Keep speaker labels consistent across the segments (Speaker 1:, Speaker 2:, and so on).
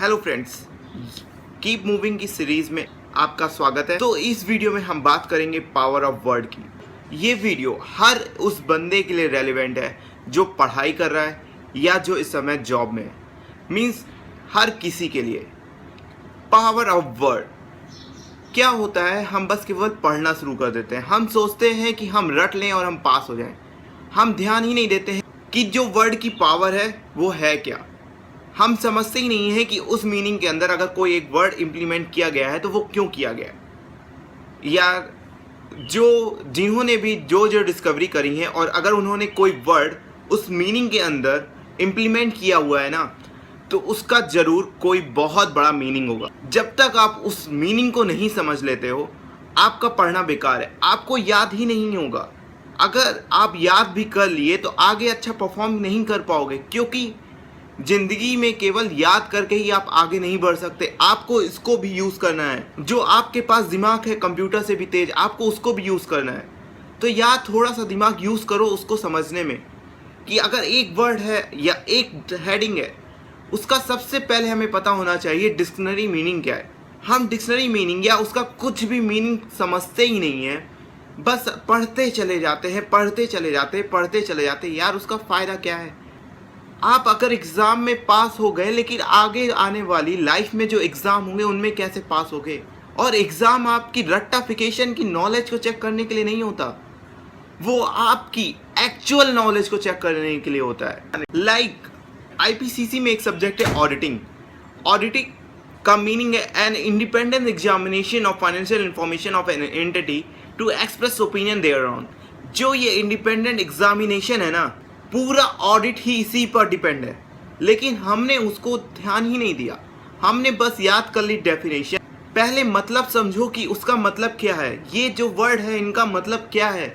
Speaker 1: Hello friends, keep moving की series में आपका स्वागत है। तो इस वीडियो में हम बात करेंगे पावर ऑफ वर्ड की। ये वीडियो हर उस बंदे के लिए रेलेवेंट है जो पढ़ाई कर रहा है या जो इस समय जॉब में है। मीन्स हर किसी के लिए। पावर ऑफ वर्ड क्या होता है? हम बस केवल पढ़ना शुरू कर देते हैं। हम सोचते हैं कि हम रट लें और हम पास हो जाएं। हम ध्यान ही नहीं देते हैं कि जो वर्ड की पावर है वो है क्या। हम समझते ही नहीं है कि उस मीनिंग के अंदर अगर कोई एक वर्ड इंप्लीमेंट किया गया है तो वो क्यों किया गया है। या जिन्होंने भी जो डिस्कवरी करी है और अगर उन्होंने कोई वर्ड उस मीनिंग के अंदर इंप्लीमेंट किया हुआ है ना, तो उसका ज़रूर कोई बहुत बड़ा मीनिंग होगा। जब तक आप उस मीनिंग को नहीं समझ लेते हो, आपका पढ़ना बेकार है, आपको याद ही नहीं होगा। अगर आप याद भी कर लिए तो आगे अच्छा परफॉर्म नहीं कर पाओगे, क्योंकि जिंदगी में केवल याद करके ही आप आगे नहीं बढ़ सकते। आपको इसको भी यूज़ करना है। जो आपके पास दिमाग है कंप्यूटर से भी तेज, आपको उसको भी यूज़ करना है। तो या थोड़ा सा दिमाग यूज़ करो उसको समझने में कि अगर एक वर्ड है या एक हेडिंग है, उसका सबसे पहले हमें पता होना चाहिए डिक्शनरी मीनिंग क्या है। हम डिक्शनरी मीनिंग या उसका कुछ भी मीनिंग समझते ही नहीं है, बस पढ़ते चले जाते हैं, पढ़ते चले जाते हैं। यार उसका फ़ायदा क्या है? आप अगर एग्ज़ाम में पास हो गए, लेकिन आगे आने वाली लाइफ में जो एग्ज़ाम होंगे उनमें कैसे पास होगे? और एग्ज़ाम आपकी रट्टाफिकेशन की नॉलेज को चेक करने के लिए नहीं होता, वो आपकी एक्चुअल नॉलेज को चेक करने के लिए होता है। लाइक आईपीसीसी में एक सब्जेक्ट है ऑडिटिंग। ऑडिटिंग का मीनिंग है an independent examination of financial information of an entity to express opinion thereon. जो ये इंडिपेंडेंट एग्जामिनेशन है ना, पूरा ऑडिट ही इसी पर डिपेंड है, लेकिन हमने उसको ध्यान ही नहीं दिया। हमने बस याद कर ली डेफिनेशन। पहले मतलब समझो कि उसका मतलब क्या है। ये जो वर्ड है इनका मतलब क्या है।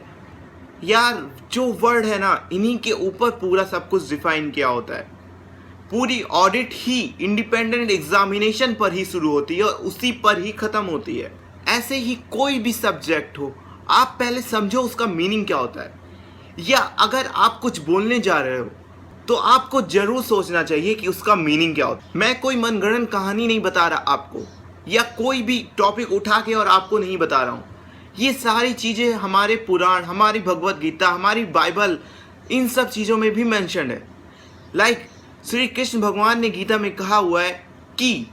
Speaker 1: यार जो वर्ड है ना, इन्हीं के ऊपर पूरा सब कुछ डिफाइन किया होता है। पूरी ऑडिट ही इंडिपेंडेंट एग्जामिनेशन पर ही शुरू होती है और उसी पर ही ख़त्म होती है। ऐसे ही कोई भी सब्जेक्ट हो, आप पहले समझो उसका मीनिंग क्या होता है। या अगर आप कुछ बोलने जा रहे हो तो आपको जरूर सोचना चाहिए कि उसका मीनिंग क्या होता है। मैं कोई मनगढ़ंत कहानी नहीं बता रहा आपको, या कोई भी टॉपिक उठा के और आपको नहीं बता रहा हूँ। ये सारी चीज़ें हमारे पुराण, हमारी भगवत गीता, हमारी बाइबल, इन सब चीज़ों में भी मेंशन है। लाइक श्री कृष्ण भगवान ने गीता में कहा हुआ है कि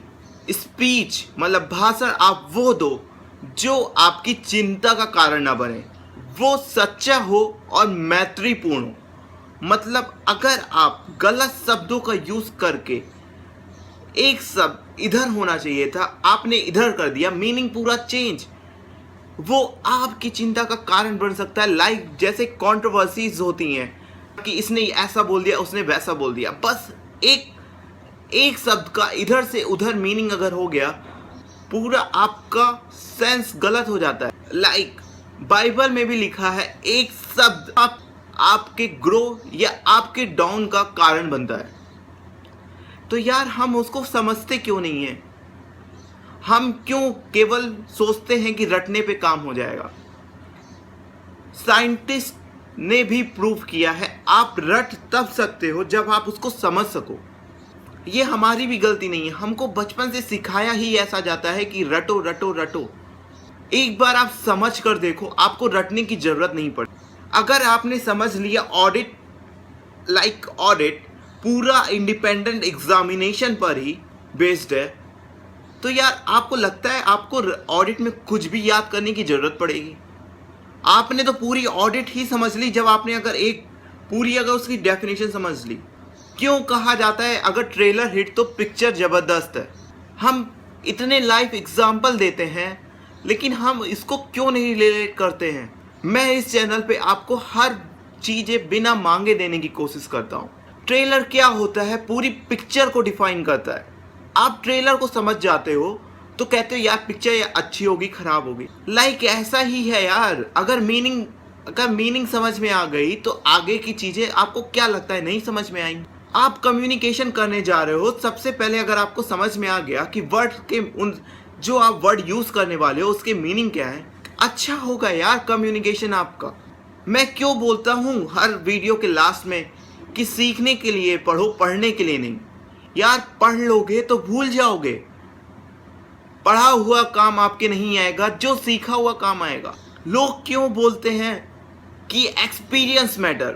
Speaker 1: स्पीच मतलब भाषण आप वो दो जो आपकी चिंता का कारण ना बने, वो सच्चा हो और मैत्रीपूर्ण हो। मतलब अगर आप गलत शब्दों का यूज करके, एक शब्द इधर होना चाहिए था आपने इधर कर दिया, मीनिंग पूरा चेंज, वो आपकी चिंता का कारण बन सकता है। लाइक जैसे कंट्रोवर्सीज होती हैं कि इसने ऐसा बोल दिया, उसने वैसा बोल दिया। बस एक शब्द का इधर से उधर मीनिंग अगर हो गया, पूरा आपका सेंस गलत हो जाता है। लाइक बाइबल में भी लिखा है एक शब्द आपके ग्रो या आपके डाउन का कारण बनता है। तो यार हम उसको समझते क्यों नहीं है? हम क्यों केवल सोचते हैं कि रटने पे काम हो जाएगा? साइंटिस्ट ने भी प्रूव किया है आप रट तब सकते हो जब आप उसको समझ सको। ये हमारी भी गलती नहीं है, हमको बचपन से सिखाया ही ऐसा जाता है कि रटो रटो रटो। एक बार आप समझ कर देखो, आपको रटने की जरूरत नहीं पड़ती। अगर आपने समझ लिया ऑडिट, लाइक ऑडिट पूरा इंडिपेंडेंट एग्जामिनेशन पर ही बेस्ड है, तो यार आपको लगता है आपको ऑडिट में कुछ भी याद करने की जरूरत पड़ेगी? आपने तो पूरी ऑडिट ही समझ ली जब आपने अगर उसकी डेफिनेशन समझ ली। क्यों कहा जाता है अगर ट्रेलर हिट तो पिक्चर जबरदस्त है? हम इतने लाइव एग्जाम्पल देते हैं, लेकिन हम इसको क्यों नहीं रिलेट करते हैं? मैं इस चैनल पे आपको हर चीज़ें बिना मांगे देने की कोशिश करता हूँ। ट्रेलर क्या होता है? पूरी पिक्चर को डिफाइन करता है। आप ट्रेलर को समझ जाते हो तो कहते हो यार पिक्चर या अच्छी होगी खराब होगी। लाइक ऐसा ही है यार, अगर मीनिंग समझ में आ गई तो आगे की चीज़ें आपको क्या लगता है नहीं समझ में आएंगी? आप कम्युनिकेशन करने जा रहे हो, सबसे पहले अगर आपको समझ में आ गया कि जो आप वर्ड यूज़ करने वाले हो उसके मीनिंग क्या है, अच्छा होगा यार कम्युनिकेशन आपका। मैं क्यों बोलता हूँ हर वीडियो के लास्ट में कि सीखने के लिए पढ़ो, पढ़ने के लिए नहीं। यार पढ़ लोगे तो भूल जाओगे। पढ़ा हुआ काम आपके नहीं आएगा, जो सीखा हुआ काम आएगा। लोग क्यों बोलते हैं कि एक्सपीरियंस मैटर,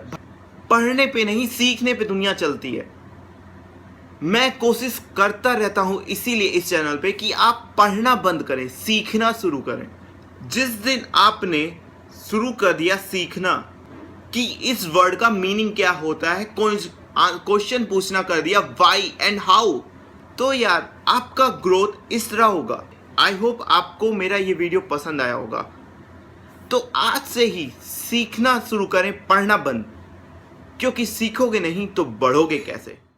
Speaker 1: पढ़ने पे नहीं सीखने पे दुनिया चलती है। मैं कोशिश करता रहता हूं इसीलिए इस चैनल पे कि आप पढ़ना बंद करें, सीखना शुरू करें। जिस दिन आपने शुरू कर दिया सीखना कि इस वर्ड का मीनिंग क्या होता है, क्वेश्चन पूछना कर दिया व्हाई एंड हाउ, तो यार आपका ग्रोथ इस तरह होगा। आई होप आपको मेरा ये वीडियो पसंद आया होगा। तो आज से ही सीखना शुरू करें, पढ़ना बंद, क्योंकि सीखोगे नहीं तो बढ़ोगे कैसे।